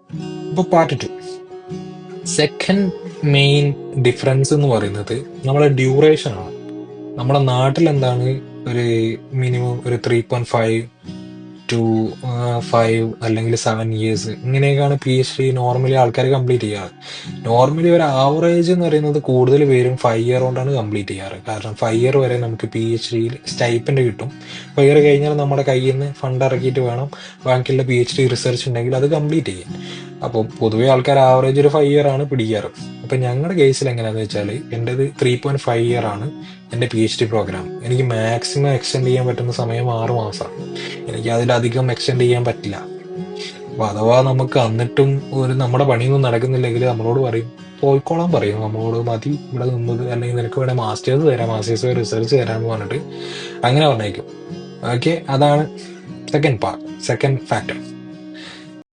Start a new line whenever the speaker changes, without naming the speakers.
ഇപ്പൊ part two. Second main difference എന്ന് പറയുന്നത് നമ്മുടെ ഡ്യൂറേഷൻ ആണ്. നമ്മുടെ നാട്ടിൽ എന്താണ്, ഒരു മിനിമം ഒരു 3.5 ടു 5 അല്ലെങ്കിൽ 7 ഇയേഴ്സ് ഇങ്ങനെയൊക്കെയാണ് PhD നോർമലി ആൾക്കാർ കംപ്ലീറ്റ് ചെയ്യാറ്. നോർമലി ഒരു ആവറേജ് എന്ന് പറയുന്നത് കൂടുതൽ പേരും 5 ഇയർ കൊണ്ടാണ് കംപ്ലീറ്റ് ചെയ്യാറ്. കാരണം 5 ഇയർ വരെ നമുക്ക് PhDയിൽ സ്റ്റൈപ്പൻഡ് കിട്ടും. 5 ഇയർ കഴിഞ്ഞാൽ നമ്മുടെ കയ്യിൽ നിന്ന് ഫണ്ട് ഇറക്കിയിട്ട് വേണം ബാക്കിയുള്ള PhD റിസർച്ച് ഉണ്ടെങ്കിൽ അത് കംപ്ലീറ്റ് ചെയ്യാൻ. അപ്പോൾ പൊതുവെ ആൾക്കാർ ആവറേജ് ഒരു 5 ഇയർ ആണ് പിടിക്കാറ്. അപ്പൊ ഞങ്ങളുടെ കേസിൽ എങ്ങനെയാണെന്ന് വെച്ചാൽ എൻ്റെത് 3.5 ഇയർ ആണ് എൻ്റെ PhD പ്രോഗ്രാം. എനിക്ക് മാക്സിമം എക്സ്റ്റെൻഡ് ചെയ്യാൻ പറ്റുന്ന സമയം 6 മാസമാണ്. എനിക്ക് അതിലധികം എക്സ്റ്റെൻഡ് ചെയ്യാൻ പറ്റില്ല. അപ്പൊ അഥവാ നമുക്ക് എന്നിട്ടും നമ്മുടെ പണിയൊന്നും നടക്കുന്നില്ലെങ്കിൽ നമ്മളോട് പറയും, പോയിക്കോളാൻ പറയും നമ്മളോട്, മതി ഇവിടെ നിന്നത്, അല്ലെങ്കിൽ നിനക്ക് വേണേൽ മാസ്റ്റേഴ്സ് തരാം, മാസ്റ്റേഴ്സ് റിസർച്ച് തരാമെന്ന് പറഞ്ഞിട്ട് അങ്ങനെ പറഞ്ഞേക്കും. ഓക്കെ, അതാണ് സെക്കൻഡ് ഫാക്ടർ.